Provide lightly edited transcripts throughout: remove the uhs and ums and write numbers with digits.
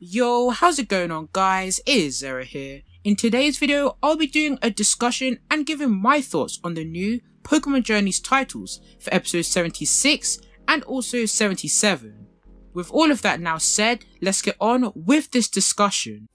Yo, how's it going on guys? It is Zera here. In today's video, I'll be doing a discussion and giving my thoughts on the new Pokemon Journeys titles for episode 76 and also 77. With all of that now said, let's get on with this discussion.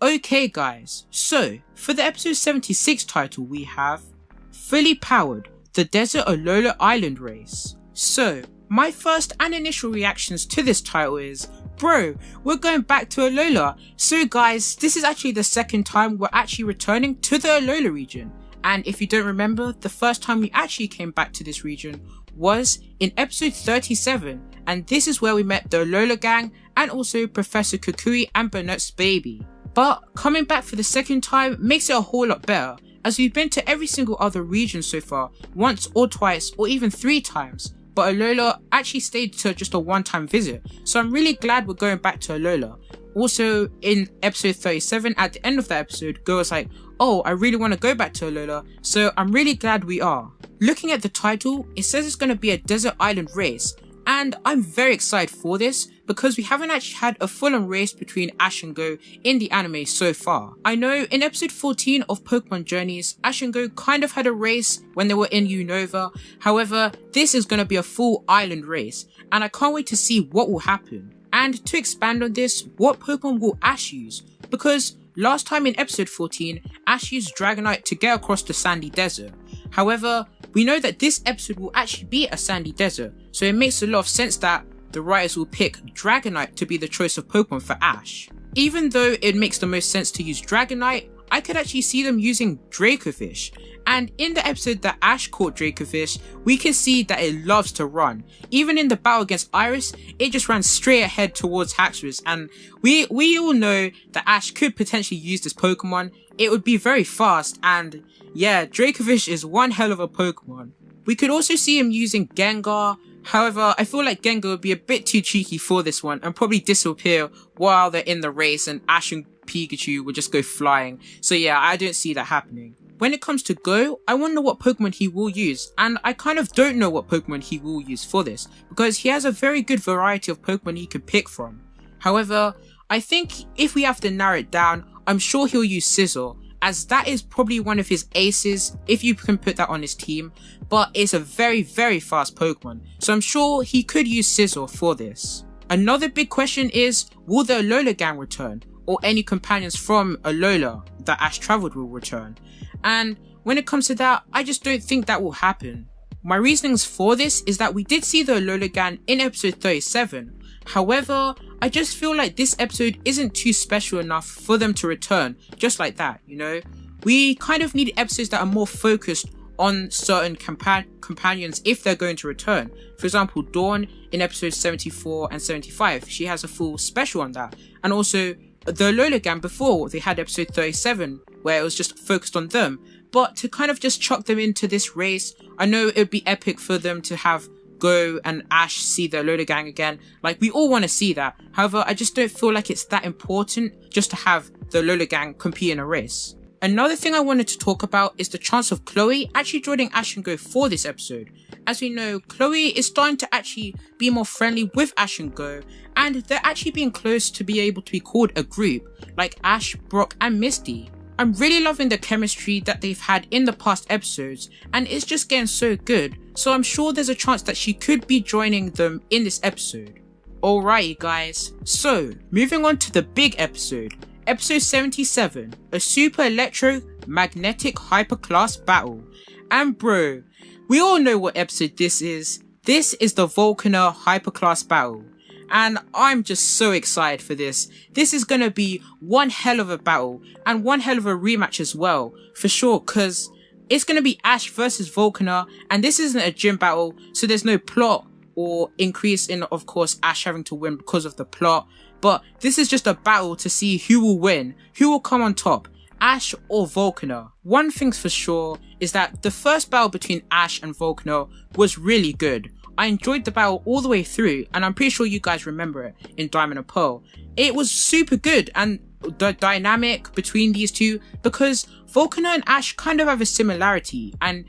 Okay guys, so for the episode 76 title we have Fully Powered, the Desert Alola Island Race. So my first and initial reactions to this title is, bro, we're going back to Alola. So guys, this is actually the second time we're actually returning to the Alola region. And if you don't remember, the first time we actually came back to this region was in episode 37. And this is where we met the Alola gang and also Professor Kukui and Burnett's baby. But coming back for the second time makes it a whole lot better, as we've been to every single other region so far, once or twice or even 3 times, but Alola actually stayed to just a one-time visit, so I'm really glad we're going back to Alola. Also in episode 37, at the end of that episode, Go was like, oh, I really want to go back to Alola, so I'm really glad we are. Looking at the title, it says it's going to be a desert island race, and I'm very excited for this because we haven't actually had a full-on race between Ash and Go in the anime so far. I know in episode 14 of Pokemon Journeys, Ash and Go kind of had a race when they were in Unova. However, this is going to be a full island race and I can't wait to see what will happen. And to expand on this, what Pokemon will Ash use? Because last time in episode 14, Ash used Dragonite to get across the sandy desert. However, we know that this episode will actually be a sandy desert, so it makes a lot of sense that the writers will pick Dragonite to be the choice of Pokemon for Ash. Even though it makes the most sense to use Dragonite, I could actually see them using Dracovish. And in the episode that Ash caught Dracovish, we can see that it loves to run. Even in the battle against Iris, it just ran straight ahead towards Haxorus, and we all know that Ash could potentially use this Pokemon. It would be very fast, and yeah, Dracovish is one hell of a Pokemon. We could also see him using Gengar. However, I feel like Gengar would be a bit too cheeky for this one and probably disappear while they're in the race and Ash and Pikachu would just go flying. So yeah, I don't see that happening. When it comes to Go, I wonder what Pokemon he will use, and I kind of don't know what Pokemon he will use for this, because he has a very good variety of Pokemon he could pick from. However, I think if we have to narrow it down, I'm sure he'll use Scizor, as that is probably one of his aces, if you can put that on his team, but it's a very fast Pokemon, so I'm sure he could use Scizor for this. Another big question is, will the Alola gang return, or any companions from Alola that Ash travelled will return? And when it comes to that, I just don't think that will happen. My reasonings for this is that we did see the Alola gang in episode 37, however, I just feel like this episode isn't too special enough for them to return just like that, you know? We kind of need episodes that are more focused on certain companions if they're going to return. For example, Dawn in episodes 74 and 75, she has a full special on that. And also, the Alola gang before, they had episode 37, where it was just focused on them. But to kind of just chuck them into this race, I know it would be epic for them to have Go and Ash see the Alola gang again. Like, we all want to see that. However, I just don't feel like it's that important just to have the Alola gang compete in a race. Another thing I wanted to talk about is the chance of Chloe actually joining Ash and Go for this episode. As we know, Chloe is starting to actually be more friendly with Ash and Go, and they're actually being close to be able to be called a group, like Ash, Brock and Misty. I'm really loving the chemistry that they've had in the past episodes, and it's just getting so good, so I'm sure there's a chance that she could be joining them in this episode. Alrighty guys, so moving on to the big episode, episode 77, a super electromagnetic hyperclass battle. And bro, we all know what episode this is. This is the Volkner hyperclass battle. And I'm just so excited for this. This is gonna be one hell of a battle and one hell of a rematch as well, for sure, cause it's gonna be Ash versus Volkner, and this isn't a gym battle, so there's no plot or increase in, of course, Ash having to win because of the plot, but this is just a battle to see who will win, who will come on top, Ash or Volkner. One thing's for sure is that the first battle between Ash and Volkner was really good. I enjoyed the battle all the way through, and I'm pretty sure you guys remember it in Diamond and Pearl. It was super good, and the dynamic between these two, because Volkner and Ash kind of have a similarity, and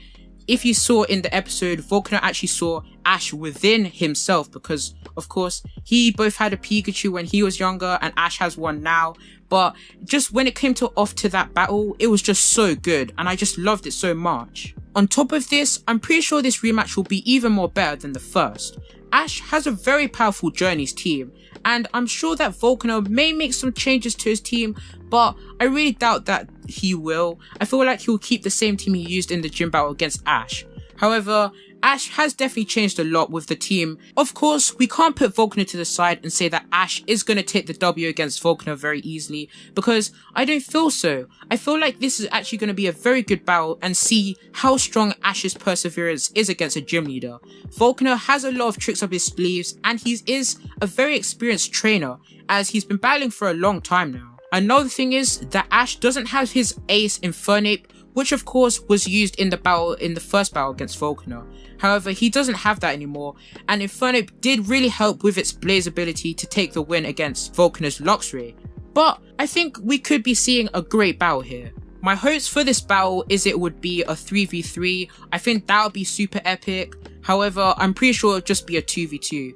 if you saw in the episode, Volkner actually saw Ash within himself, because of course he both had a Pikachu when he was younger and Ash has one now. But just when it came off to that battle, it was just so good, and I just loved it so much. On top of this, I'm pretty sure this rematch will be even more better than the first. Ash has a very powerful Journeys team, and I'm sure that Volkner may make some changes to his team, but I really doubt that he will. I feel like he'll keep the same team he used in the gym battle against Ash. However, Ash has definitely changed a lot with the team. Of course, we can't put Volkner to the side and say that Ash is going to take the W against Volkner very easily, because I don't feel so. I feel like this is actually going to be a very good battle and see how strong Ash's perseverance is against a gym leader. Volkner has a lot of tricks up his sleeves, and he is a very experienced trainer, as he's been battling for a long time now. Another thing is that Ash doesn't have his ace Infernape, which of course was used in the first battle against Volkner. However, he doesn't have that anymore, and Infernape did really help with its Blaze ability to take the win against Volkner's Luxray. But I think we could be seeing a great battle here. My hopes for this battle is it would be a 3v3. I think that would be super epic. However, I'm pretty sure it would just be a 2v2.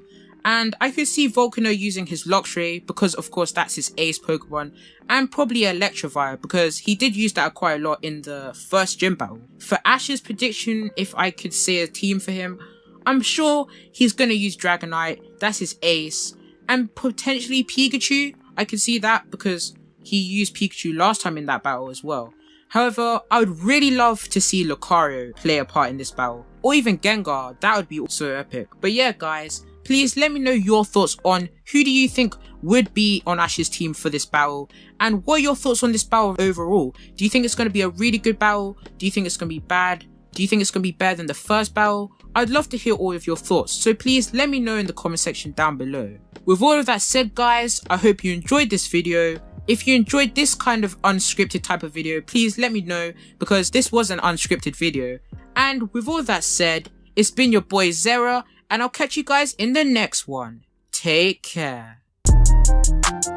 And I could see Volkner using his Luxray, because of course that's his ace Pokemon, and probably Electivire, because he did use that quite a lot in the first gym battle. For Ash's prediction, if I could say a team for him, I'm sure he's going to use Dragonite, that's his ace, and potentially Pikachu. I could see that because he used Pikachu last time in that battle as well. However, I would really love to see Lucario play a part in this battle, or even Gengar. That would be so epic. But yeah guys, please let me know your thoughts on who do you think would be on Ash's team for this battle, and what are your thoughts on this battle overall? Do you think it's going to be a really good battle? Do you think it's going to be bad? Do you think it's going to be better than the first battle? I'd love to hear all of your thoughts, so please let me know in the comment section down below. With all of that said guys, I hope you enjoyed this video. If you enjoyed this kind of unscripted type of video, please let me know, because this was an unscripted video. And with all of that said, it's been your boy Zera, and I'll catch you guys in the next one. Take care.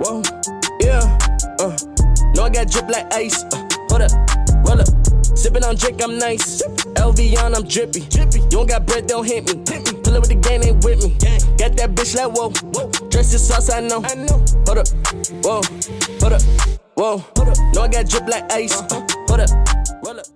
Whoa, yeah, no, I got drip like ice. Hold up, roll up, sippin' on drink, I'm nice. LV on, I'm drippy. You don't got bread, don't hit me. Pull up with the gang, ain't with me. Got that bitch like whoa, dress the sauce, I know. Hold up, whoa, hold up, whoa. No, I got drip like ice. Hold up, roll up.